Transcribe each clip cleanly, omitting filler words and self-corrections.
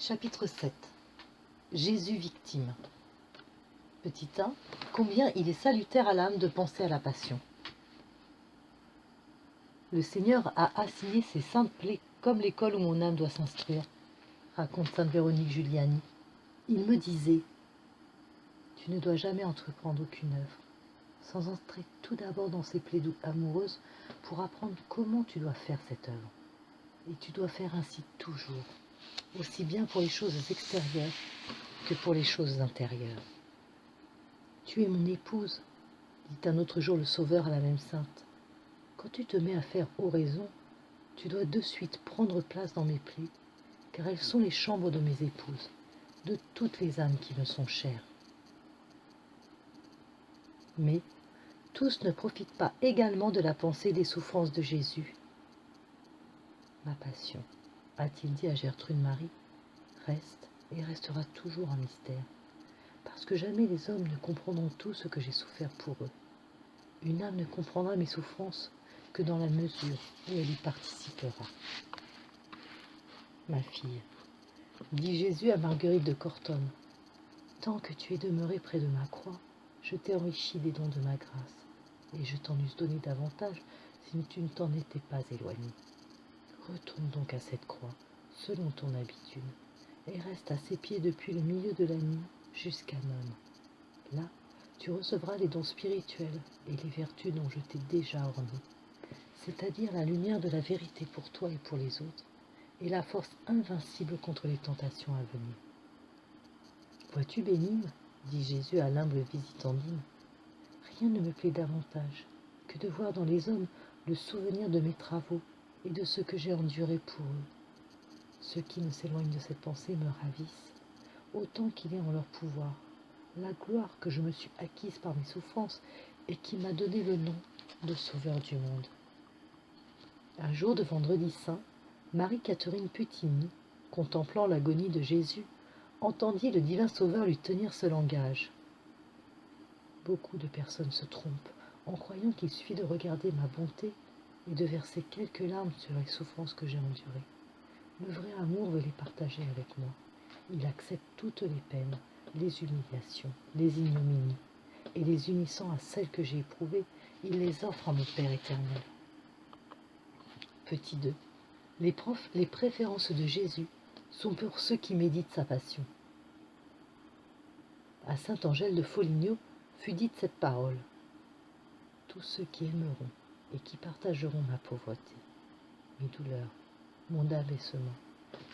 Chapitre 7. Jésus victime. Petit 1. Combien il est salutaire à l'âme de penser à la passion. Le Seigneur a assigné ses saintes plaies comme l'école où mon âme doit s'instruire, raconte sainte Véronique Giuliani. Il me disait, tu ne dois jamais entreprendre aucune œuvre, sans entrer tout d'abord dans ces plaies amoureuses pour apprendre comment tu dois faire cette œuvre. Et tu dois faire ainsi toujours, aussi bien pour les choses extérieures que pour les choses intérieures. Tu es mon épouse, dit un autre jour le Sauveur à la même sainte. Quand tu te mets à faire oraison, tu dois de suite prendre place dans mes plaies, car elles sont les chambres de mes épouses, de toutes les âmes qui me sont chères. Mais tous ne profitent pas également de la pensée des souffrances de Jésus. Ma passion, a-t-il dit à Gertrude Marie, reste et restera toujours un mystère, parce que jamais les hommes ne comprendront tout ce que j'ai souffert pour eux. Une âme ne comprendra mes souffrances que dans la mesure où elle y participera. Ma fille, dit Jésus à Marguerite de Cortone, tant que tu es demeurée près de ma croix, je t'ai enrichi des dons de ma grâce, et je t'en eusse donné davantage si tu ne t'en étais pas éloignée. Retourne donc à cette croix, selon ton habitude, et reste à ses pieds depuis le milieu de la nuit jusqu'à None. Là, tu recevras les dons spirituels et les vertus dont je t'ai déjà ornée, c'est-à-dire la lumière de la vérité pour toi et pour les autres, et la force invincible contre les tentations à venir. Vois-tu, bénigne, dit Jésus à l'humble visitandine, rien ne me plaît davantage que de voir dans les hommes le souvenir de mes travaux et de ce que j'ai enduré pour eux. Ceux qui ne s'éloignent de cette pensée me ravissent, autant qu'il est en leur pouvoir, la gloire que je me suis acquise par mes souffrances et qui m'a donné le nom de Sauveur du monde. Un jour de vendredi saint, Marie-Catherine Putigny, contemplant l'agonie de Jésus, entendit le divin Sauveur lui tenir ce langage. Beaucoup de personnes se trompent en croyant qu'il suffit de regarder ma bonté et de verser quelques larmes sur les souffrances que j'ai endurées. Le vrai amour veut les partager avec moi. Il accepte toutes les peines, les humiliations, les ignominies, et les unissant à celles que j'ai éprouvées, il les offre à mon Père éternel. Petit 2. Les préférences de Jésus sont pour ceux qui méditent sa passion. À saint Angèle de Foligno fut dite cette parole. Tous ceux qui aimeront et qui partageront ma pauvreté, mes douleurs, mon abaissement,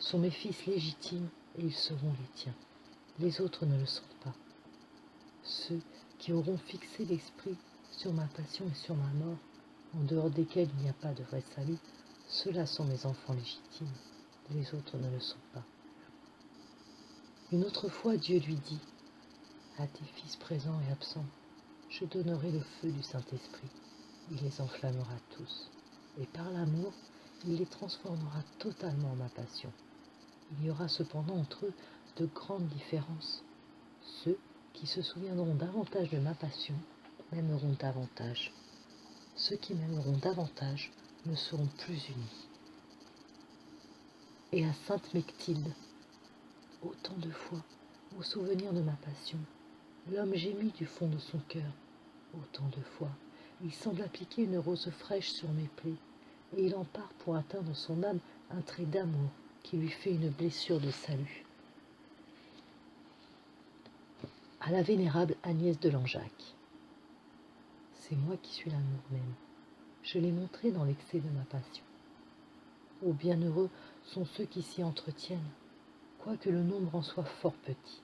sont mes fils légitimes et ils seront les tiens. Les autres ne le sont pas. Ceux qui auront fixé l'esprit sur ma passion et sur ma mort, en dehors desquels il n'y a pas de vrai salut, ceux-là sont mes enfants légitimes. Les autres ne le sont pas. Une autre fois, Dieu lui dit, à tes fils présents et absents, je donnerai le feu du Saint-Esprit. Il les enflammera tous. Et par l'amour, il les transformera totalement en ma passion. Il y aura cependant entre eux de grandes différences. Ceux qui se souviendront davantage de ma passion m'aimeront davantage. Ceux qui m'aimeront davantage me seront plus unis. Et à sainte Mechtilde, autant de fois, au souvenir de ma passion, l'homme gémit du fond de son cœur. Autant de fois, il semble appliquer une rose fraîche sur mes plaies, et il en part pour atteindre son âme un trait d'amour qui lui fait une blessure de salut. À la vénérable Agnès de Langeac. C'est moi qui suis l'amour même. Je l'ai montré dans l'excès de ma passion. Ô bienheureux sont ceux qui s'y entretiennent, quoique le nombre en soit fort petit.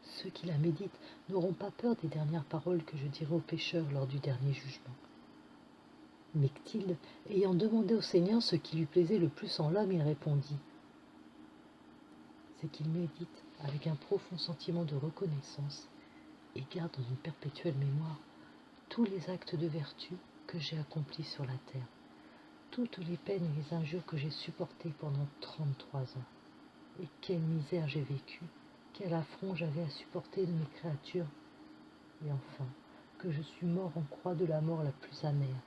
Ceux qui la méditent n'auront pas peur des dernières paroles que je dirai aux pécheurs lors du dernier jugement. Mechtilde, ayant demandé au Seigneur ce qui lui plaisait le plus en l'homme, il répondit « C'est qu'il médite avec un profond sentiment de reconnaissance et garde dans une perpétuelle mémoire tous les actes de vertu que j'ai accomplis sur la terre, toutes les peines et les injures que j'ai supportées pendant 33 ans. Et quelle misère j'ai vécue, quel affront j'avais à supporter de mes créatures, et enfin que je suis mort en croix de la mort la plus amère,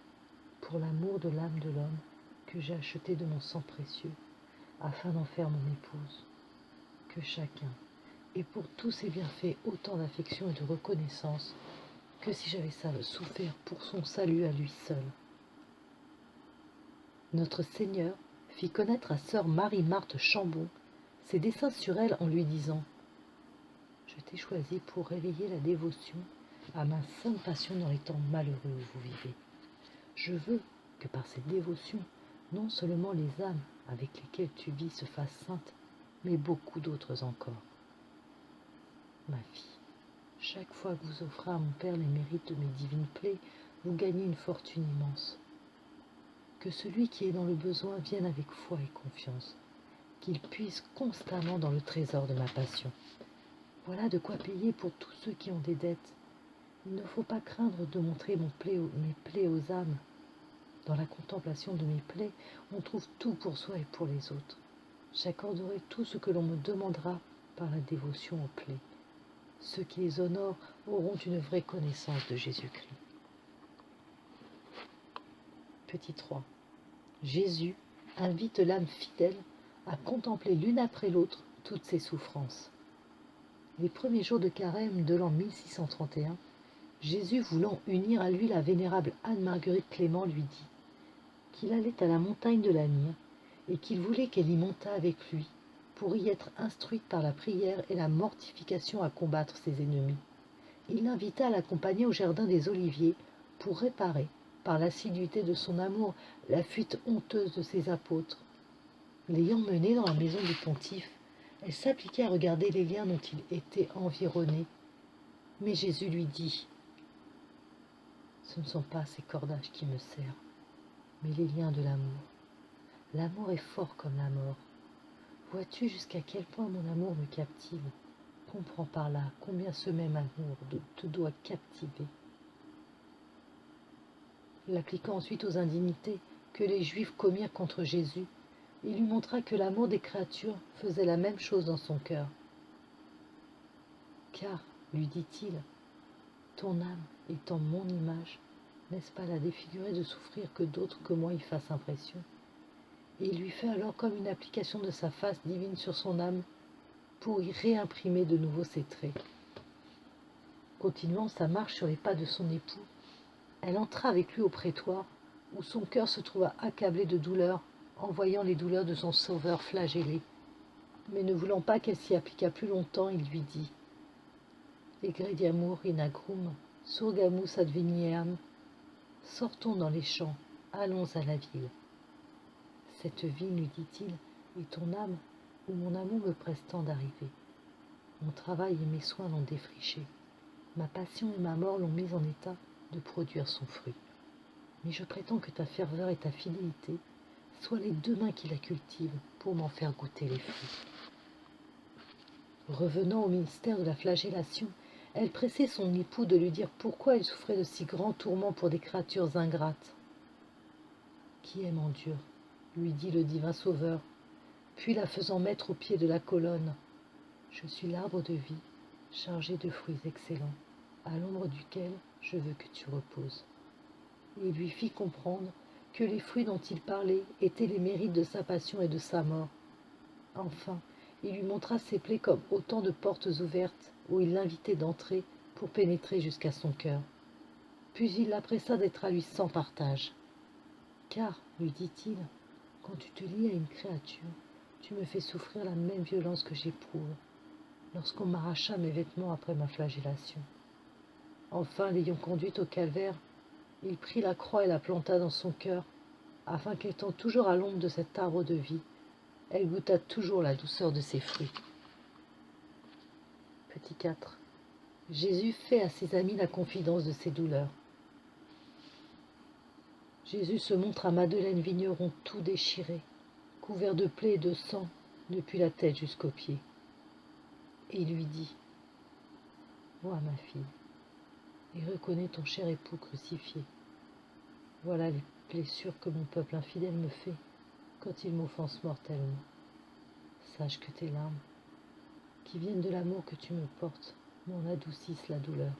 pour l'amour de l'âme de l'homme que j'ai acheté de mon sang précieux, afin d'en faire mon épouse. que chacun, et pour tous ses bienfaits autant d'affection et de reconnaissance que si j'avais souffert pour son salut à lui seul. Notre Seigneur fit connaître à sœur Marie-Marthe Chambon ses desseins sur elle en lui disant « Je t'ai choisi pour réveiller la dévotion à ma sainte passion dans les temps malheureux où vous vivez. Je veux que par cette dévotion, non seulement les âmes avec lesquelles tu vis se fassent saintes, mais beaucoup d'autres encore. Ma fille, chaque fois que vous offrez à mon Père les mérites de mes divines plaies, vous gagnez une fortune immense. Que celui qui est dans le besoin vienne avec foi et confiance, qu'il puise constamment dans le trésor de ma passion. Voilà de quoi payer pour tous ceux qui ont des dettes. Il ne faut pas craindre de montrer mes plaies aux âmes. Dans la contemplation de mes plaies, on trouve tout pour soi et pour les autres. J'accorderai tout ce que l'on me demandera par la dévotion aux plaies. Ceux qui les honorent auront une vraie connaissance de Jésus-Christ. Petit 3. Jésus invite l'âme fidèle à contempler l'une après l'autre toutes ses souffrances. Les premiers jours de carême de l'an 1631, Jésus, voulant unir à lui la vénérable Anne-Marguerite Clément, lui dit qu'il allait à la montagne de la Lyre et qu'il voulait qu'elle y montât avec lui pour y être instruite par la prière et la mortification à combattre ses ennemis. Il l'invita à l'accompagner au jardin des Oliviers pour réparer, par l'assiduité de son amour, la fuite honteuse de ses apôtres. L'ayant mené dans la maison du pontife, elle s'appliquait à regarder les liens dont il était environné. Mais Jésus lui dit « Ce ne sont pas ces cordages qui me servent, mais les liens de l'amour. L'amour est fort comme la mort. Vois-tu jusqu'à quel point mon amour me captive? Comprends par là combien ce même amour te doit captiver. » L'appliquant ensuite aux indignités que les Juifs commirent contre Jésus, il lui montra que l'amour des créatures faisait la même chose dans son cœur. Car, lui dit-il, ton âme étant mon image, n'est-ce pas la défigurer de souffrir que d'autres que moi y fassent impression? Et il lui fait alors comme une application de sa face divine sur son âme pour y réimprimer de nouveau ses traits. Continuant sa marche sur les pas de son époux, elle entra avec lui au prétoire, où son cœur se trouva accablé de douleur en voyant les douleurs de son sauveur flagellé. Mais ne voulant pas qu'elle s'y appliquât plus longtemps, il lui dit « Egrediamur in agrum, surgamus advenieam. Sortons dans les champs, allons à la ville. Cette ville, lui dit-il, est ton âme où mon amour me presse tant d'arriver. Mon travail et mes soins l'ont défriché. Ma passion et ma mort l'ont mis en état de produire son fruit. Mais je prétends que ta ferveur et ta fidélité soient les deux mains qui la cultivent pour m'en faire goûter les fruits. » Revenant au ministère de la flagellation, elle pressait son époux de lui dire pourquoi elle souffrait de si grands tourments pour des créatures ingrates. « Qui aime en Dieu ?» lui dit le divin Sauveur, puis la faisant mettre au pied de la colonne. « Je suis l'arbre de vie, chargé de fruits excellents, à l'ombre duquel je veux que tu reposes. » Et il lui fit comprendre que les fruits dont il parlait étaient les mérites de sa passion et de sa mort. Enfin, il lui montra ses plaies comme autant de portes ouvertes où il l'invitait d'entrer pour pénétrer jusqu'à son cœur. Puis il la pressa d'être à lui sans partage. « Car, lui dit-il, quand tu te lies à une créature, tu me fais souffrir la même violence que j'éprouve lorsqu'on m'arracha mes vêtements après ma flagellation. » Enfin, l'ayant conduite au calvaire, il prit la croix et la planta dans son cœur, afin qu'étant toujours à l'ombre de cet arbre de vie, elle goûta toujours la douceur de ses fruits. Petit 4. Jésus fait à ses amis la confidence de ses douleurs. Jésus se montre à Madeleine Vigneron tout déchiré, couvert de plaies et de sang depuis la tête jusqu'aux pieds. Et il lui dit « Vois ma fille, et reconnais ton cher époux crucifié. Voilà les blessures que mon peuple infidèle me fait quand il m'offense mortellement. Sache que tes larmes, qui viennent de l'amour que tu me portes, m'en adoucissent la douleur. »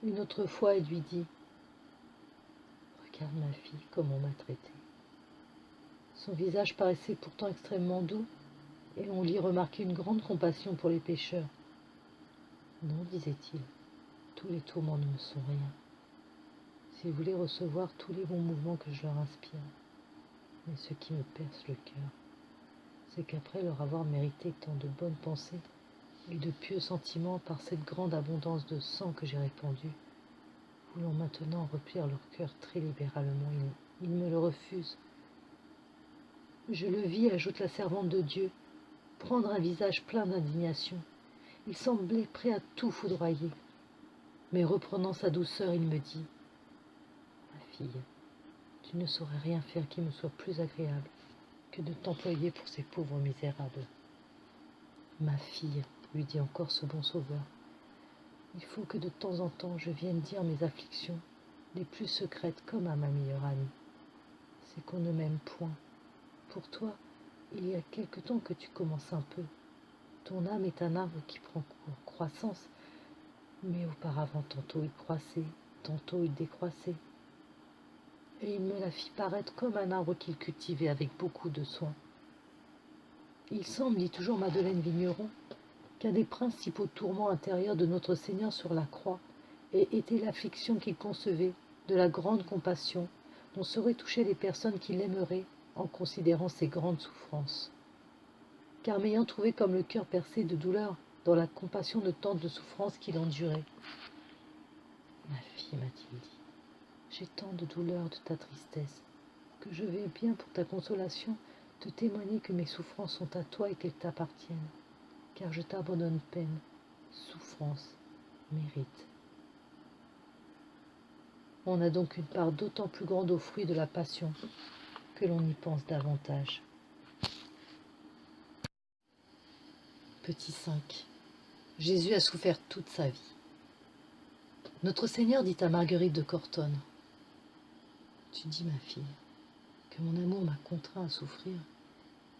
Une autre fois, il lui dit « Regarde ma fille, comme on m'a traité. » Son visage paraissait pourtant extrêmement doux, et on l'y remarquait une grande compassion pour les pécheurs. Non, disait-il, tous les tourments ne me sont rien. S'ils voulaient recevoir tous les bons mouvements que je leur inspire. Mais ce qui me perce le cœur, c'est qu'après leur avoir mérité tant de bonnes pensées et de pieux sentiments par cette grande abondance de sang que j'ai répandu, voulant maintenant remplir leur cœur très libéralement, ils me le refusent. Je le vis, ajoute la servante de Dieu, prendre un visage plein d'indignation. Il semblait prêt à tout foudroyer. Mais reprenant sa douceur, il me dit, « Ma fille, tu ne saurais rien faire qui me soit plus agréable que de t'employer pour ces pauvres misérables. » Ma fille, lui dit encore ce bon sauveur, il faut que de temps en temps je vienne dire mes afflictions les plus secrètes comme à ma meilleure amie. C'est qu'on ne m'aime point. Pour toi, il y a quelque temps que tu commences un peu. Ton âme est un arbre qui prend croissance, mais auparavant tantôt il croissait, tantôt il décroissait. Et il me la fit paraître comme un arbre qu'il cultivait avec beaucoup de soin. Il semble, dit toujours Madeleine Vigneron, qu'un des principaux tourments intérieurs de notre Seigneur sur la croix ait été l'affliction qu'il concevait de la grande compassion dont seraient touchées les personnes qui l'aimeraient en considérant ses grandes souffrances. Car m'ayant trouvé comme le cœur percé de douleur dans la compassion de tant de souffrances qu'il endurait. Ma fille, m'a-t-il dit, j'ai tant de douleur de ta tristesse que je vais bien pour ta consolation te témoigner que mes souffrances sont à toi et qu'elles t'appartiennent, car je t'abandonne peine, souffrance, mérite. On a donc une part d'autant plus grande au fruit de la passion que l'on y pense davantage. Petit 5. Jésus a souffert toute sa vie. Notre Seigneur dit à Marguerite de Cortone, « Tu dis, ma fille, que mon amour m'a contraint à souffrir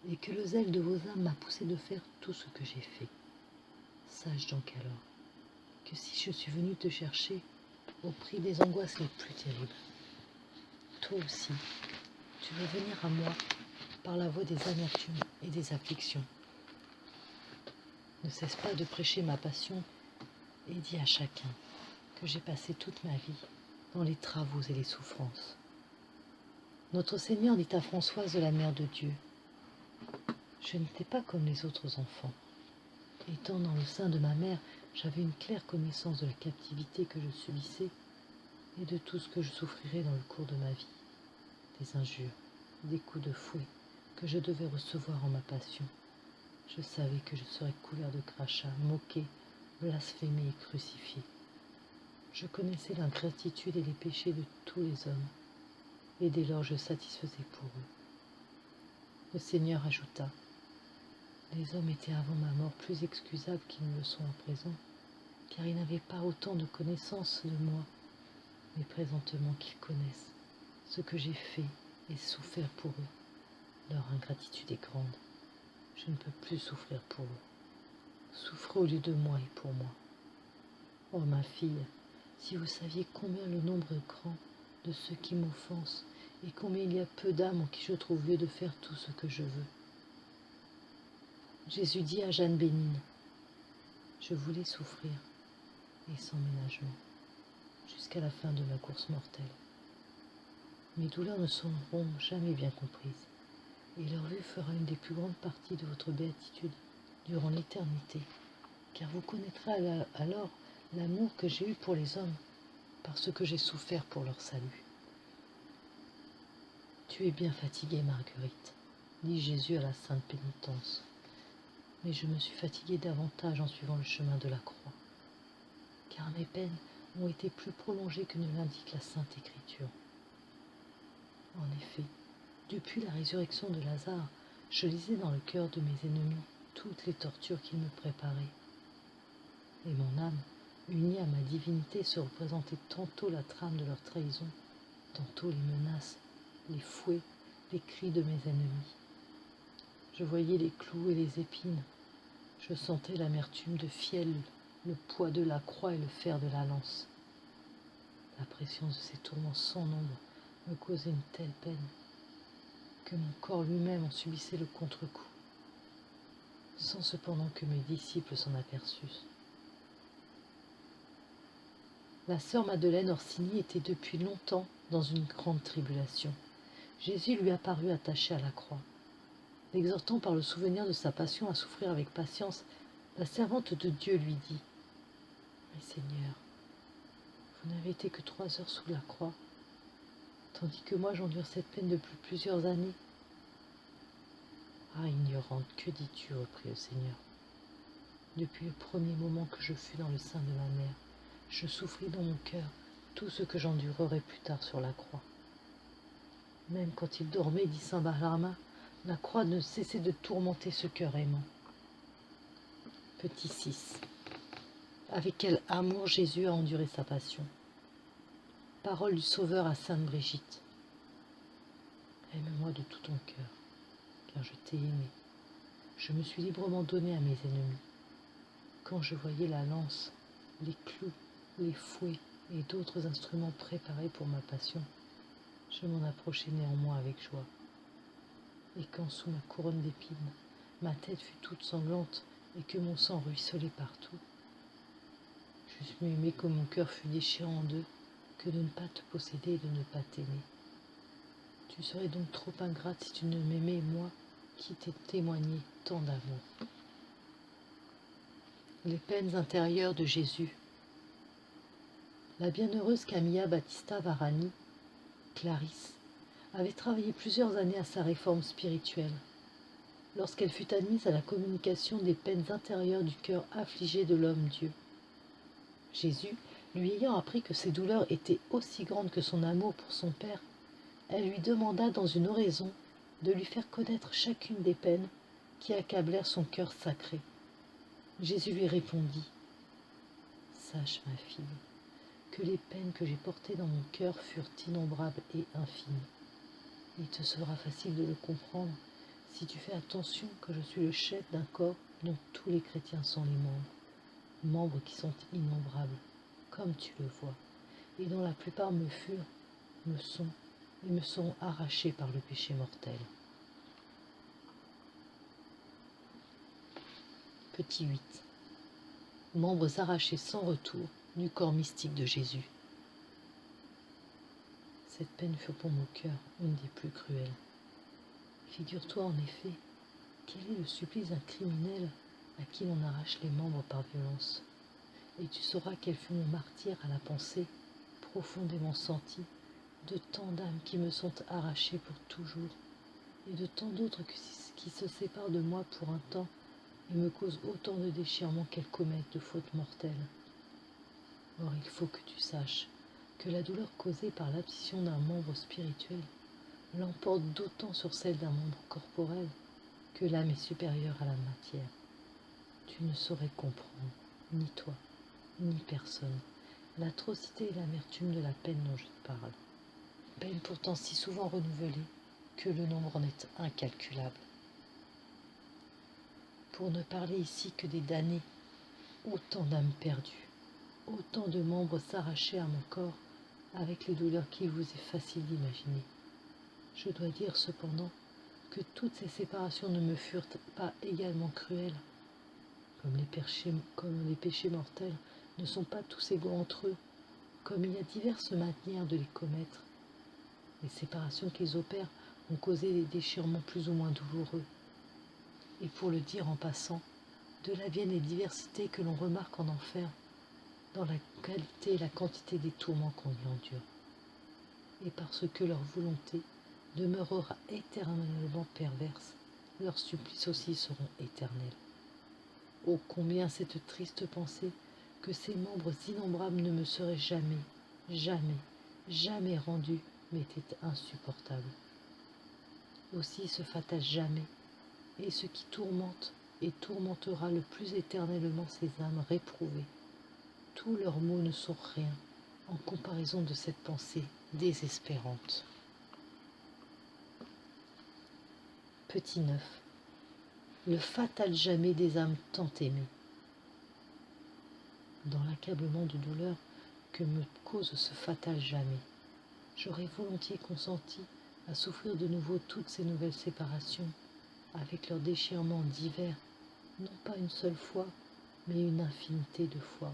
et que le zèle de vos âmes m'a poussé de faire tout ce que j'ai fait. Sache donc alors que si je suis venu te chercher au prix des angoisses les plus terribles, toi aussi, tu veux venir à moi par la voie des amertumes et des afflictions. Ne cesse pas de prêcher ma passion et dis à chacun que j'ai passé toute ma vie dans les travaux et les souffrances. » Notre Seigneur dit à Françoise de la Mère de Dieu, « Je n'étais pas comme les autres enfants. Étant dans le sein de ma mère, j'avais une claire connaissance de la captivité que je subissais et de tout ce que je souffrirais dans le cours de ma vie, des injures, des coups de fouet que je devais recevoir en ma passion. Je savais que je serais couvert de crachats, moqué, blasphémé et crucifié. Je connaissais l'ingratitude et les péchés de tous les hommes, et dès lors je satisfaisais pour eux. » Le Seigneur ajouta, « Les hommes étaient avant ma mort plus excusables qu'ils ne le sont à présent, car ils n'avaient pas autant de connaissance de moi, mais présentement qu'ils connaissent ce que j'ai fait et souffert pour eux. Leur ingratitude est grande. Je ne peux plus souffrir pour eux. Souffrez au lieu de moi et pour moi. Oh ma fille, si vous saviez combien le nombre est grand de ceux qui m'offensent et combien il y a peu d'âmes en qui je trouve lieu de faire tout ce que je veux. » Jésus dit à Jeanne Bénigne, « Je voulais souffrir, et sans ménagement, jusqu'à la fin de ma course mortelle. Mes douleurs ne seront jamais bien comprises, et leur vue fera une des plus grandes parties de votre béatitude durant l'éternité, car vous connaîtrez alors l'amour que j'ai eu pour les hommes, parce que j'ai souffert pour leur salut. » « Tu es bien fatiguée, Marguerite, dit Jésus à la sainte pénitence, mais je me suis fatigué davantage en suivant le chemin de la croix, car mes peines ont été plus prolongées que ne l'indique la Sainte Écriture. En effet, depuis la résurrection de Lazare, je lisais dans le cœur de mes ennemis toutes les tortures qu'ils me préparaient. Et mon âme, unie à ma divinité, se représentait tantôt la trame de leur trahison, tantôt les menaces, les fouets, les cris de mes ennemis. Je voyais les clous et les épines. Je sentais l'amertume de fiel, le poids de la croix et le fer de la lance. La pression de ces tourments sans nombre me causait une telle peine que mon corps lui-même en subissait le contre-coup. sans cependant que mes disciples s'en aperçussent. La sœur Madeleine Orsini était depuis longtemps dans une grande tribulation. Jésus lui apparut attaché à la croix. L'exhortant par le souvenir de sa passion à souffrir avec patience, la servante de Dieu lui dit « Mais Seigneur, vous n'avez été que 3 heures sous la croix, tandis que moi j'endure cette peine depuis plusieurs années. » « Ah, ignorante, que dis-tu » reprit le Seigneur. « Depuis le premier moment que je fus dans le sein de ma mère, je souffris dans mon cœur tout ce que j'endurerai plus tard sur la croix. Même quand il dormait, dit saint Barnabas, la croix ne cessait de tourmenter ce cœur aimant. » Petit 6. Avec quel amour Jésus a enduré sa passion. Parole du Sauveur à sainte Brigitte. Aime-moi de tout ton cœur, car je t'ai aimé. Je me suis librement donné à mes ennemis. Quand je voyais la lance, les clous, les fouets et d'autres instruments préparés pour ma passion, je m'en approchai néanmoins avec joie. Et quand sous ma couronne d'épines, ma tête fut toute sanglante et que mon sang ruisselait partout, j'eusse mieux aimé que mon cœur fût déchiré en deux, que de ne pas te posséder et de ne pas t'aimer. Tu serais donc trop ingrate si tu ne m'aimais, moi, qui t'ai témoigné tant d'amour. Les peines intérieures de Jésus. La bienheureuse Camilla Battista Varani, Clarisse, avait travaillé plusieurs années à sa réforme spirituelle. Lorsqu'elle fut admise à la communication des peines intérieures du cœur affligé de l'homme-dieu, Jésus, lui ayant appris que ses douleurs étaient aussi grandes que son amour pour son Père, elle lui demanda dans une oraison de lui faire connaître chacune des peines qui accablèrent son cœur sacré. Jésus lui répondit « Sache, ma fille, que les peines que j'ai portées dans mon cœur furent innombrables et infinies. Il te sera facile de le comprendre si tu fais attention que je suis le chef d'un corps dont tous les chrétiens sont les membres qui sont innombrables, comme tu le vois, et dont la plupart me furent, me sont et me seront arrachés par le péché mortel. » Petit 8. Membres arrachés sans retour du corps mystique de Jésus. Cette peine fut pour mon cœur une des plus cruelles. Figure-toi en effet, quel est le supplice d'un criminel à qui l'on arrache les membres par violence, et tu sauras quel fut mon martyre à la pensée, profondément sentie, de tant d'âmes qui me sont arrachées pour toujours, et de tant d'autres qui se séparent de moi pour un temps, et me causent autant de déchirements qu'elles commettent de fautes mortelles. Or, il faut que tu saches que la douleur causée par l'abscission d'un membre spirituel l'emporte d'autant sur celle d'un membre corporel que l'âme est supérieure à la matière. Tu ne saurais comprendre, ni toi, ni personne, l'atrocité et l'amertume de la peine dont je te parle. Peine pourtant si souvent renouvelée que le nombre en est incalculable. Pour ne parler ici que des damnés, autant d'âmes perdues, autant de membres s'arracher à mon corps avec les douleurs qu'il vous est facile d'imaginer. Je dois dire cependant que toutes ces séparations ne me furent pas également cruelles. Comme les péchés mortels ne sont pas tous égaux entre eux, comme il y a diverses manières de les commettre, les séparations qu'ils opèrent ont causé des déchirements plus ou moins douloureux. Et pour le dire en passant, de là viennent les diversités que l'on remarque en enfer, dans la qualité et la quantité des tourments qu'on y endure. Et parce que leur volonté demeurera éternellement perverse, leurs supplices aussi seront éternels. Oh, combien cette triste pensée que ces membres innombrables ne me seraient jamais, jamais, jamais rendus m'était insupportable. Aussi ce fatal jamais est ce qui tourmente et tourmentera le plus éternellement ces âmes réprouvées. Tous leurs maux ne sont rien en comparaison de cette pensée désespérante. Petit 9. Le fatal jamais des âmes tant aimées. Dans l'accablement de douleur que me cause ce fatal jamais, j'aurais volontiers consenti à souffrir de nouveau toutes ces nouvelles séparations, avec leurs déchirements divers, non pas une seule fois, mais une infinité de fois,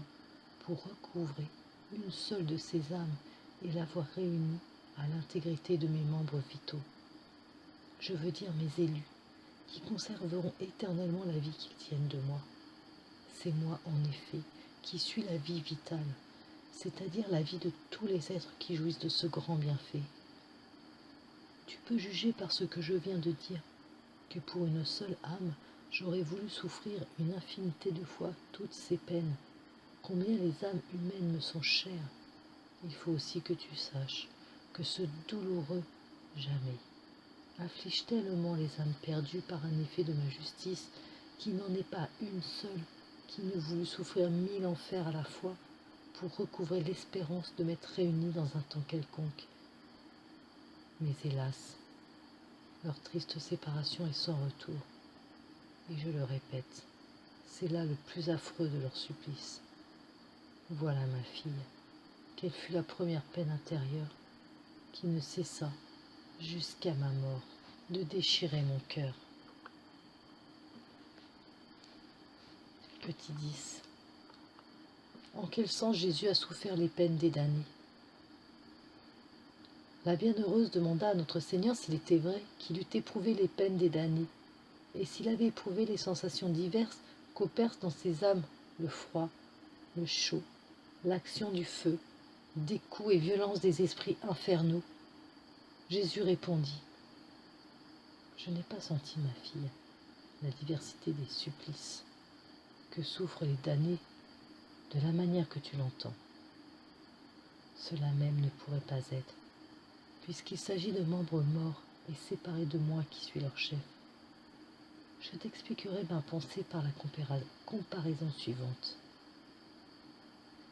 pour recouvrer une seule de ces âmes et l'avoir réunie à l'intégrité de mes membres vitaux. Je veux dire mes élus, qui conserveront éternellement la vie qu'ils tiennent de moi. C'est moi, en effet, qui suis la vie vitale, c'est-à-dire la vie de tous les êtres qui jouissent de ce grand bienfait. Tu peux juger par ce que je viens de dire, que pour une seule âme, j'aurais voulu souffrir une infinité de fois toutes ces peines. Combien les âmes humaines me sont chères. Il faut aussi que tu saches que ce douloureux jamais afflige tellement les âmes perdues par un effet de ma justice qu'il n'en est pas une seule qui ne voulut souffrir 1000 enfers à la fois pour recouvrer l'espérance de m'être réunie dans un temps quelconque. Mais hélas, leur triste séparation est sans retour. Et je le répète, c'est là le plus affreux de leur supplice. Voilà ma fille, quelle fut la première peine intérieure qui ne cessa, jusqu'à ma mort, de déchirer mon cœur. Petit 10. En quel sens Jésus a souffert les peines des damnés? La bienheureuse demanda à notre Seigneur s'il était vrai qu'il eût éprouvé les peines des damnés, et s'il avait éprouvé les sensations diverses qu'opèrent dans ses âmes le froid, le chaud, l'action du feu, des coups et violences des esprits infernaux. Jésus répondit: Je n'ai pas senti, ma fille, la diversité des supplices que souffrent les damnés de la manière que tu l'entends. Cela même ne pourrait pas être, puisqu'il s'agit de membres morts et séparés de moi qui suis leur chef. Je t'expliquerai ma pensée par la comparaison suivante.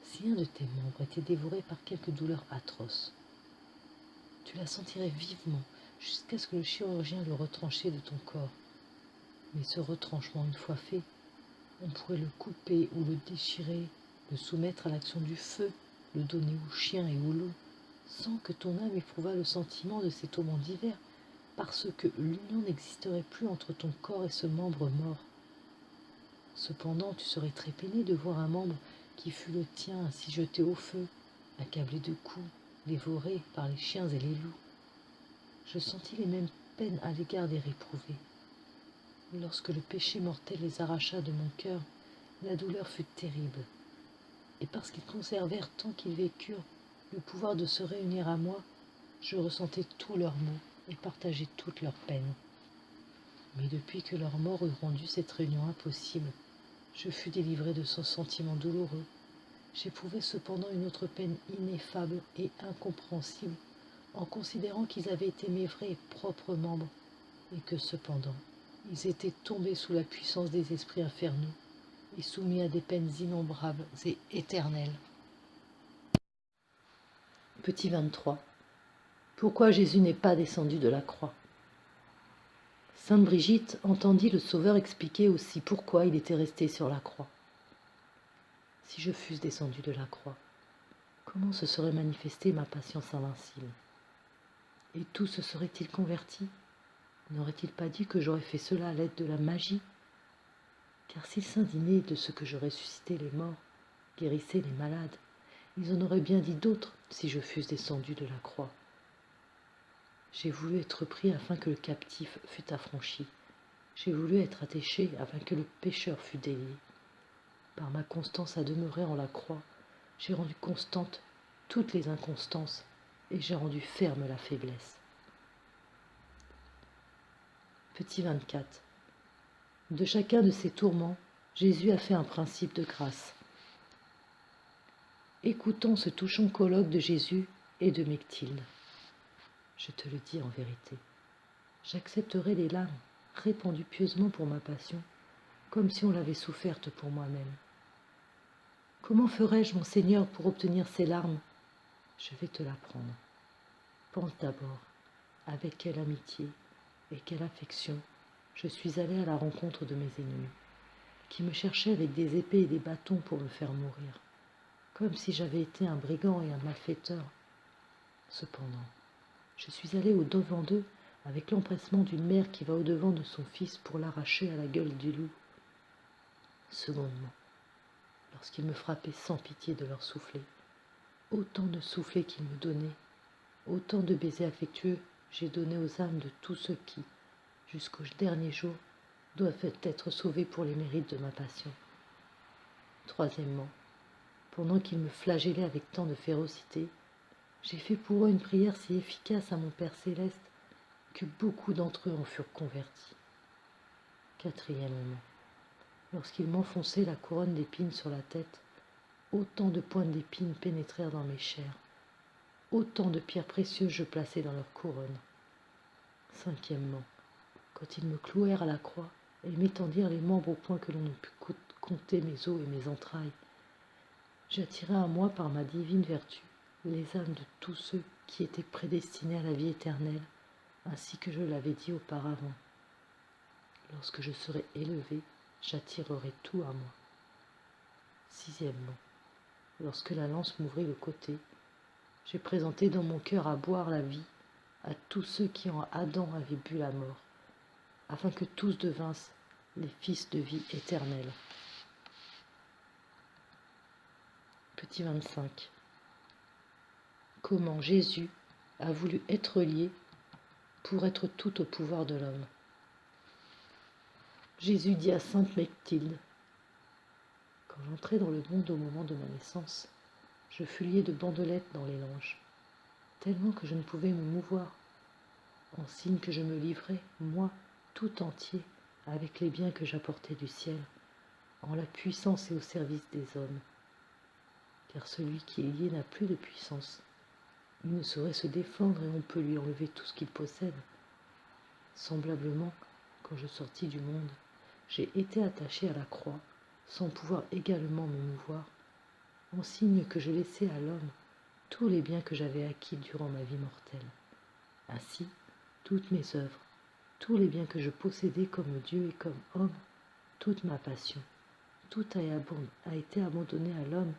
Si un de tes membres était dévoré par quelque douleur atroce, tu la sentirais vivement jusqu'à ce que le chirurgien le retranchait de ton corps. Mais ce retranchement, une fois fait, on pourrait le couper ou le déchirer, le soumettre à l'action du feu, le donner aux chiens et aux loups, sans que ton âme éprouvât le sentiment de ces tourments divers, parce que l'union n'existerait plus entre ton corps et ce membre mort. Cependant, tu serais très peiné de voir un membre qui fut le tien ainsi jeté au feu, accablé de coups, dévoré par les chiens et les loups. Je sentis les mêmes peines à l'égard des réprouvés. Lorsque le péché mortel les arracha de mon cœur, la douleur fut terrible. Et parce qu'ils conservèrent tant qu'ils vécurent le pouvoir de se réunir à moi, je ressentais tous leurs maux et partageais toutes leurs peines. Mais depuis que leur mort eut rendu cette réunion impossible, je fus délivré de ce sentiment douloureux. J'éprouvais cependant une autre peine ineffable et incompréhensible en considérant qu'ils avaient été mes vrais et propres membres, et que cependant ils étaient tombés sous la puissance des esprits infernaux et soumis à des peines innombrables et éternelles. Petit 23. Pourquoi Jésus n'est pas descendu de la croix? Sainte Brigitte entendit le Sauveur expliquer aussi pourquoi il était resté sur la croix. Si je fusse descendu de la croix, comment se serait manifestée ma patience invincible? Et tout se serait-il converti? N'aurait-il pas dit que j'aurais fait cela à l'aide de la magie? Car s'il s'indignait de ce que je ressuscitais les morts, guérissais les malades, ils en auraient bien dit d'autres si je fusse descendu de la croix. J'ai voulu être pris afin que le captif fût affranchi. J'ai voulu être attaché afin que le pécheur fût délié. Par ma constance à demeurer en la croix, j'ai rendu constante toutes les inconstances et j'ai rendu ferme la faiblesse. Petit 24. De chacun de ces tourments, Jésus a fait un principe de grâce. Écoutons ce touchant colloque de Jésus et de Mechtilde. Je te le dis en vérité, j'accepterai les larmes répandues pieusement pour ma passion, comme si on l'avait soufferte pour moi-même. Comment ferais-je, mon Seigneur, pour obtenir ces larmes? Je vais te l'apprendre. Pense d'abord avec quelle amitié et quelle affection je suis allé à la rencontre de mes ennemis, qui me cherchaient avec des épées et des bâtons pour me faire mourir, comme si j'avais été un brigand et un malfaiteur. Cependant, je suis allé au-devant d'eux avec l'empressement d'une mère qui va au-devant de son fils pour l'arracher à la gueule du loup. Secondement, lorsqu'ils me frappaient sans pitié de leur soufflet, autant de soufflets qu'ils me donnaient, autant de baisers affectueux j'ai donné aux âmes de tous ceux qui, jusqu'au dernier jour, doivent être sauvés pour les mérites de ma passion. Troisièmement, pendant qu'ils me flagellaient avec tant de férocité, j'ai fait pour eux une prière si efficace à mon Père céleste que beaucoup d'entre eux en furent convertis. Quatrièmement, lorsqu'ils m'enfonçaient la couronne d'épines sur la tête, autant de pointes d'épines pénétrèrent dans mes chairs, autant de pierres précieuses je plaçai dans leur couronne. Cinquièmement, quand ils me clouèrent à la croix et m'étendirent les membres au point que l'on ne put compter mes os et mes entrailles, j'attirai à moi par ma divine vertu les âmes de tous ceux qui étaient prédestinés à la vie éternelle, ainsi que je l'avais dit auparavant. Lorsque je serai élevé, j'attirerai tout à moi. Sixièmement, lorsque la lance m'ouvrit le côté, j'ai présenté dans mon cœur à boire la vie à tous ceux qui en Adam avaient bu la mort, afin que tous devinssent les fils de vie éternelle. Petit 25. Comment Jésus a voulu être lié pour être tout au pouvoir de l'homme. Jésus dit à sainte Mechtilde: quand j'entrai dans le monde au moment de ma naissance, je fus lié de bandelettes dans les langes, tellement que je ne pouvais me mouvoir, en signe que je me livrais, moi, tout entier, avec les biens que j'apportais du ciel, en la puissance et au service des hommes. Car celui qui est lié n'a plus de puissance. Il ne saurait se défendre et on peut lui enlever tout ce qu'il possède. Semblablement, quand je sortis du monde, j'ai été attaché à la croix, sans pouvoir également me mouvoir, en signe que je laissais à l'homme tous les biens que j'avais acquis durant ma vie mortelle. Ainsi, toutes mes œuvres, tous les biens que je possédais comme Dieu et comme homme, toute ma passion, tout a été abandonné à l'homme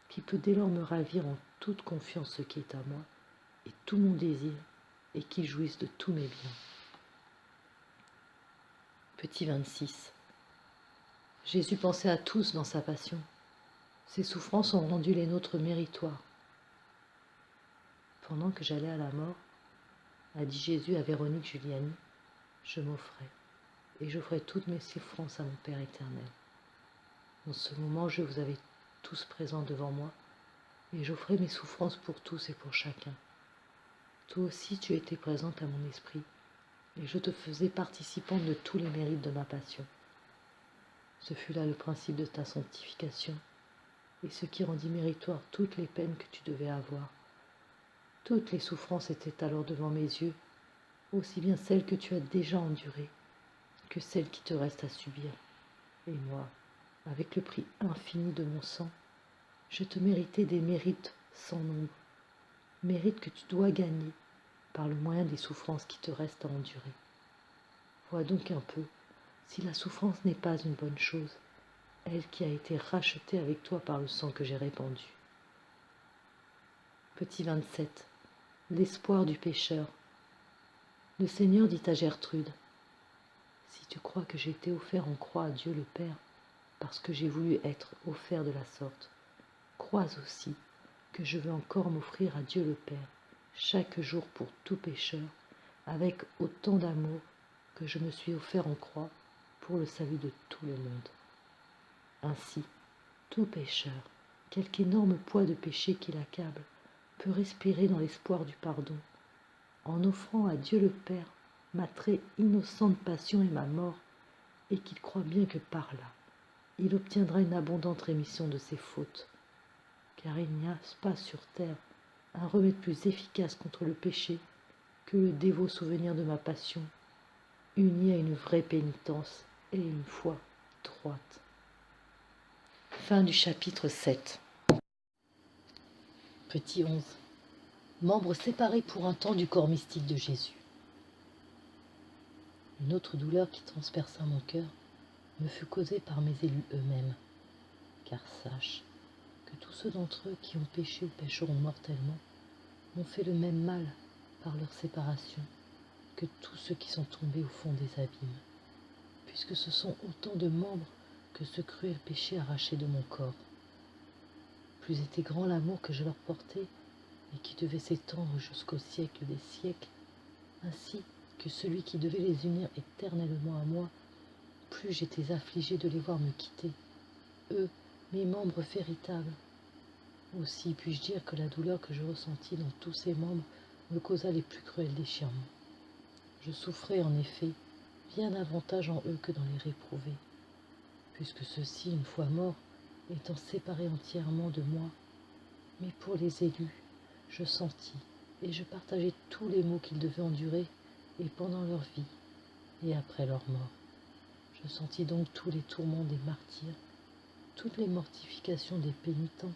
qui peut dès lors me ravir en toute confiance ce qui est à moi, et tout mon désir, et qui jouisse de tous mes biens. Petit 26. Jésus pensait à tous dans sa passion. Ses souffrances ont rendu les nôtres méritoires. Pendant que j'allais à la mort, a dit Jésus à Véronique Giuliani, je m'offrais, et j'offrais toutes mes souffrances à mon Père éternel. En ce moment, je vous avais tous présents devant moi, et j'offrais mes souffrances pour tous et pour chacun. Toi aussi, tu étais présente à mon esprit, et je te faisais participante de tous les mérites de ma passion. Ce fut là le principe de ta sanctification, et ce qui rendit méritoire toutes les peines que tu devais avoir. Toutes les souffrances étaient alors devant mes yeux, aussi bien celles que tu as déjà endurées que celles qui te restent à subir. Et moi, avec le prix infini de mon sang, je te méritais des mérites sans nombre, mérites que tu dois gagner par le moyen des souffrances qui te restent à endurer. Vois donc un peu si la souffrance n'est pas une bonne chose, elle qui a été rachetée avec toi par le sang que j'ai répandu. Petit 27. L'espoir du pécheur. Le Seigneur dit à Gertrude: si tu crois que j'ai été offert en croix à Dieu le Père, parce que j'ai voulu être offert de la sorte, crois aussi que je veux encore m'offrir à Dieu le Père, chaque jour pour tout pécheur, avec autant d'amour que je me suis offert en croix pour le salut de tout le monde. Ainsi, tout pécheur, quelque énorme poids de péché qui l'accable, peut respirer dans l'espoir du pardon, en offrant à Dieu le Père ma très innocente passion et ma mort, et qu'il croit bien que par là, il obtiendra une abondante rémission de ses fautes, car il n'y a pas sur terre un remède plus efficace contre le péché que le dévot souvenir de ma passion, uni à une vraie pénitence et une foi droite. Fin du chapitre 7. Petit 11. Membres séparés pour un temps du corps mystique de Jésus. Une autre douleur qui transperça mon cœur me fut causée par mes élus eux-mêmes, car sache que tous ceux d'entre eux qui ont péché ou pécheront mortellement m'ont fait le même mal par leur séparation que tous ceux qui sont tombés au fond des abîmes, puisque ce sont autant de membres que ce cruel péché arraché de mon corps. Plus était grand l'amour que je leur portais et qui devait s'étendre jusqu'au siècle des siècles, ainsi que celui qui devait les unir éternellement à moi, plus j'étais affligée de les voir me quitter, eux, mes membres véritables. Aussi puis-je dire que la douleur que je ressentis dans tous ces membres me causa les plus cruels déchirements. Je souffrais en effet bien davantage en eux que dans les réprouvés, puisque ceux-ci, une fois morts, étant séparés entièrement de moi, mais pour les élus, je sentis et je partageai tous les maux qu'ils devaient endurer, et pendant leur vie, et après leur mort. Je sentis donc tous les tourments des martyrs, toutes les mortifications des pénitents,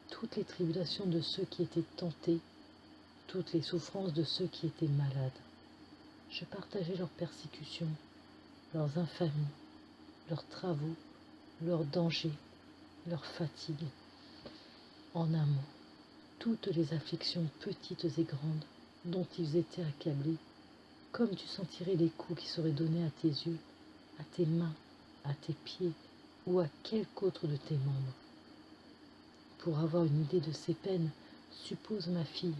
toutes les tribulations de ceux qui étaient tentés, toutes les souffrances de ceux qui étaient malades. Je partageai leurs persécutions, leurs infamies, leurs travaux, leurs dangers, leurs fatigues. En un mot, toutes les afflictions petites et grandes dont ils étaient accablés, comme tu sentirais les coups qui seraient donnés à tes yeux, à tes mains, à tes pieds ou à quelque autre de tes membres. Pour avoir une idée de ces peines, suppose, ma fille,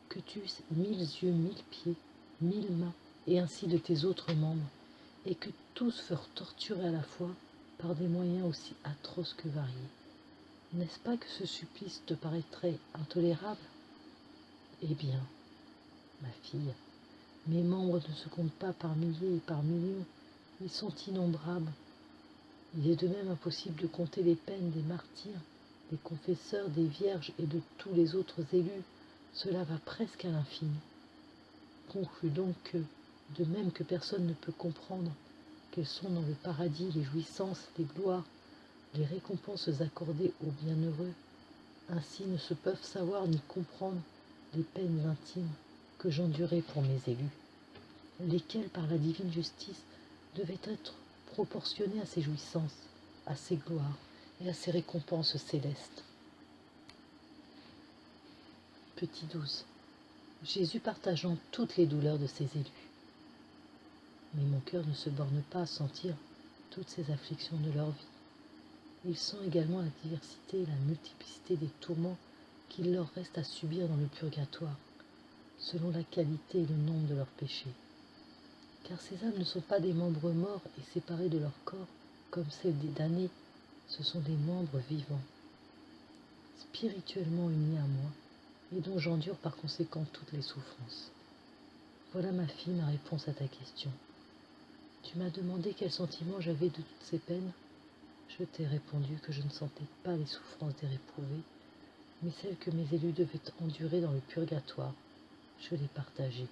que tu eusses 1000 yeux, 1000 pieds, 1000 mains, et ainsi de tes autres membres, et que tous furent torturés à la fois par des moyens aussi atroces que variés. N'est-ce pas que ce supplice te paraîtrait intolérable? Eh bien, ma fille, mes membres ne se comptent pas par milliers et par millions, ils sont innombrables. Il est de même impossible de compter les peines des martyrs, des confesseurs, des vierges et de tous les autres élus. Cela va presque à l'infini. Conclus donc que, de même que personne ne peut comprendre quelles sont dans le paradis les jouissances, les gloires, les récompenses accordées aux bienheureux, ainsi ne se peuvent savoir ni comprendre les peines intimes que j'endurais pour mes élus, lesquelles, par la divine justice, devaient être proportionnées à ces jouissances, à ces gloires et à ces récompenses célestes. Petit 12. Jésus partageant toutes les douleurs de ses élus. Mais mon cœur ne se borne pas à sentir toutes ces afflictions de leur vie. Il sent également la diversité et la multiplicité des tourments qu'il leur reste à subir dans le purgatoire, selon la qualité et le nombre de leurs péchés. Car ces âmes ne sont pas des membres morts et séparés de leur corps, comme celles des damnés, ce sont des membres vivants, spirituellement unis à moi, et dont j'endure par conséquent toutes les souffrances. Voilà, ma fille, ma réponse à ta question. Tu m'as demandé quel sentiment j'avais de toutes ces peines. Je t'ai répondu que je ne sentais pas les souffrances des réprouvés, mais celles que mes élus devaient endurer dans le purgatoire. Je les partageais.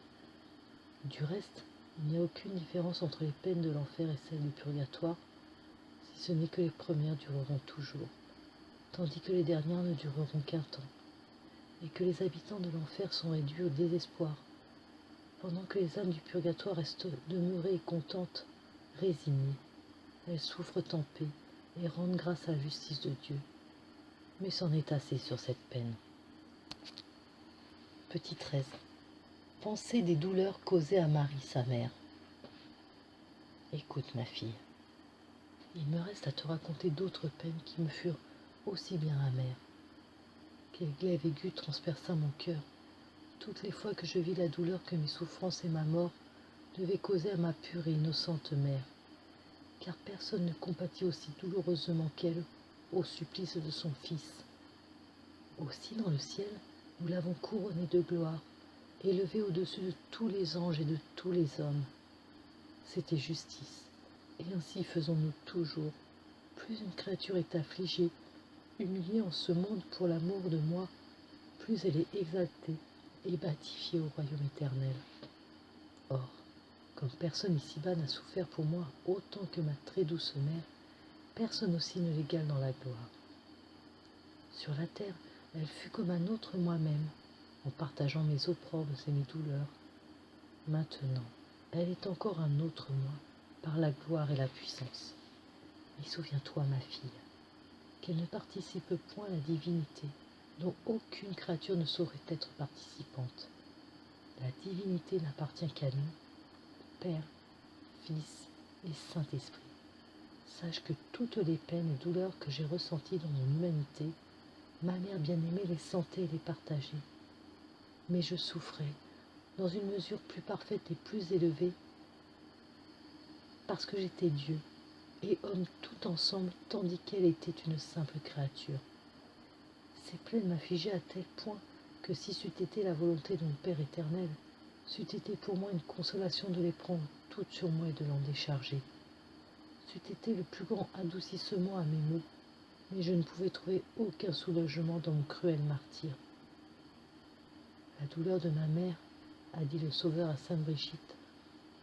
Du reste, il n'y a aucune différence entre les peines de l'enfer et celles du purgatoire, si ce n'est que les premières dureront toujours, tandis que les dernières ne dureront qu'un temps, et que les habitants de l'enfer sont réduits au désespoir, pendant que les âmes du purgatoire restent demeurées contentes, résignées. Elles souffrent en paix et rendent grâce à la justice de Dieu. Mais c'en est assez sur cette peine. Petit 13. Pensée des douleurs causées à Marie, sa mère. Écoute, ma fille, il me reste à te raconter d'autres peines qui me furent aussi bien amères. Quel glaive aigu transperça mon cœur toutes les fois que je vis la douleur que mes souffrances et ma mort devaient causer à ma pure et innocente mère, car personne ne compatit aussi douloureusement qu'elle au supplice de son fils. Aussi dans le ciel, nous l'avons couronné de gloire, élevé au-dessus de tous les anges et de tous les hommes. C'était justice, et ainsi faisons-nous toujours. Plus une créature est affligée, humiliée en ce monde pour l'amour de moi, plus elle est exaltée et batifiée au royaume éternel. Or, comme personne ici-bas n'a souffert pour moi autant que ma très douce mère, personne aussi ne l'égale dans la gloire. Sur la terre, elle fut comme un autre moi-même, en partageant mes opprobres et mes douleurs. Maintenant, elle est encore un autre moi, par la gloire et la puissance. Mais souviens-toi, ma fille, qu'elle ne participe point à la divinité, dont aucune créature ne saurait être participante. La divinité n'appartient qu'à nous, Père, Fils et Saint-Esprit. sache que toutes les peines et douleurs que j'ai ressenties dans mon humanité, ma mère bien-aimée les sentait et les partageait. Mais je souffrais, dans une mesure plus parfaite et plus élevée, parce que j'étais Dieu et homme tout ensemble, tandis qu'elle était une simple créature. Ces plaies m'affligeaient à tel point que si c'eût été la volonté de mon Père éternel, c'eût été pour moi une consolation de les prendre toutes sur moi et de l'en décharger. C'eût été le plus grand adoucissement à mes maux, mais je ne pouvais trouver aucun soulagement dans mon cruel martyre. La douleur de ma mère, a dit le Sauveur à sainte Brigitte,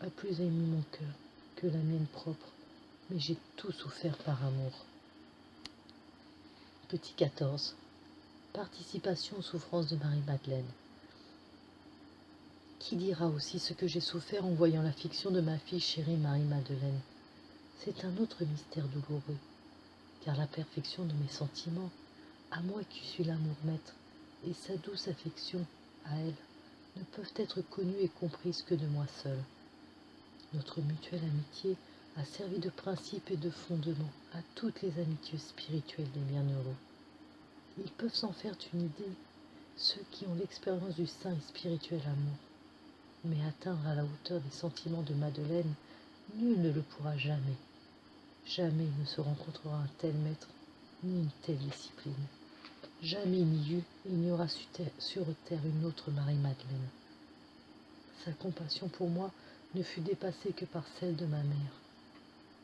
a plus ému mon cœur que la mienne propre, mais j'ai tout souffert par amour. Petit 14. Participation aux souffrances de Marie-Madeleine. Qui dira aussi ce que j'ai souffert en voyant la fiction de ma fille chérie Marie-Madeleine? C'est un autre mystère douloureux, car la perfection de mes sentiments, à moi qui suis l'amour maître, et sa douce affection, à elle, ne peuvent être connues et comprises que de moi seul. Notre mutuelle amitié a servi de principe et de fondement à toutes les amitiés spirituelles des bienheureux. Ils peuvent s'en faire une idée, ceux qui ont l'expérience du saint et spirituel amour. Mais atteindre à la hauteur des sentiments de Madeleine, nul ne le pourra jamais. Jamais il ne se rencontrera un tel maître, ni une telle discipline. Jamais il n'y aura sur terre une autre Marie-Madeleine. Sa compassion pour moi ne fut dépassée que par celle de ma mère.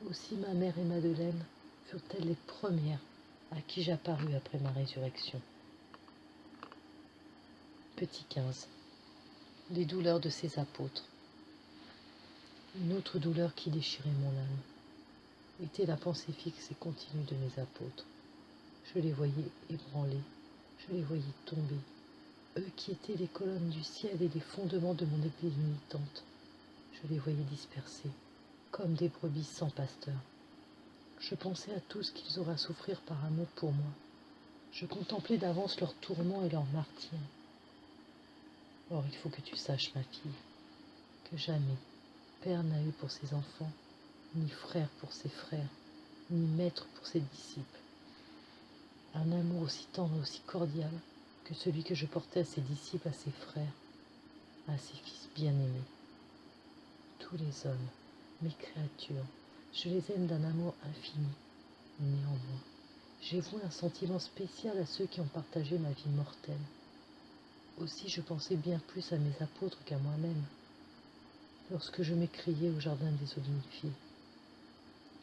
Aussi ma mère et Madeleine furent-elles les premières à qui j'apparus après ma résurrection. Petit 15. Les douleurs de ses apôtres. Une autre douleur qui déchirait mon âme était la pensée fixe et continue de mes apôtres. Je les voyais ébranlés, je les voyais tomber, eux qui étaient les colonnes du ciel et les fondements de mon église militante. Je les voyais dispersés, comme des brebis sans pasteur. Je pensais à tout ce qu'ils auraient à souffrir par amour pour moi. Je contemplais d'avance leurs tourments et leurs martyrs. Or, il faut que tu saches, ma fille, que jamais père n'a eu pour ses enfants, ni frère pour ses frères, ni maître pour ses disciples. Un amour aussi tendre et aussi cordial que celui que je portais à ses disciples, à ses frères, à ses fils bien-aimés. Tous les hommes, mes créatures, je les aime d'un amour infini. Néanmoins, j'ai voué un sentiment spécial à ceux qui ont partagé ma vie mortelle. Aussi je pensais bien plus à mes apôtres qu'à moi-même, lorsque je m'écriai au jardin des Oliviers.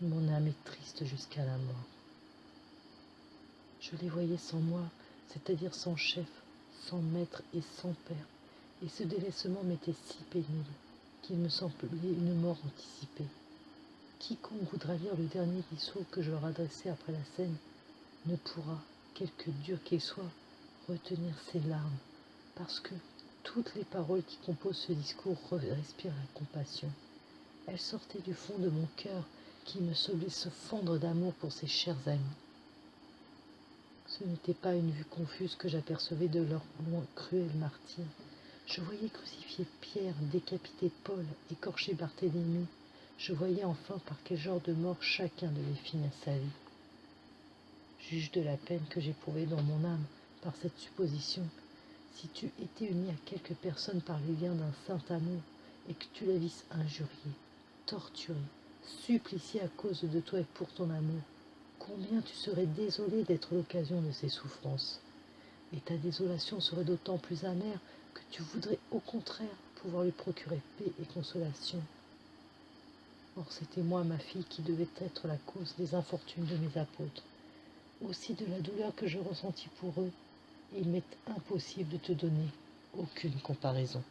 Mon âme est triste jusqu'à la mort. Je les voyais sans moi, c'est-à-dire sans chef, sans maître et sans père, et ce délaissement m'était si pénible qu'il me semblait une mort anticipée. Quiconque voudra lire le dernier discours que je leur adressai après la scène ne pourra, quelque dur qu'il soit, retenir ses larmes, parce que toutes les paroles qui composent ce discours respirent la compassion. Elles sortaient du fond de mon cœur qui me semblait se fendre d'amour pour ses chers amis. Ce n'était pas une vue confuse que j'apercevais de leur loin cruel martyre. Je voyais crucifier Pierre, décapiter Paul, écorcher Barthélemy. Je voyais enfin par quel genre de mort chacun devait finir sa vie. Juge de la peine que j'éprouvais dans mon âme par cette supposition. Si tu étais uni à quelques personnes par les liens d'un saint amour, et que tu la visses injuriée, torturée, suppliciée à cause de toi et pour ton amour, combien tu serais désolé d'être l'occasion de ces souffrances. Et ta désolation serait d'autant plus amère que tu voudrais au contraire pouvoir lui procurer paix et consolation. Or c'était moi, ma fille, qui devait être la cause des infortunes de mes apôtres. Aussi de la douleur que je ressentis pour eux, il m'est impossible de te donner aucune comparaison.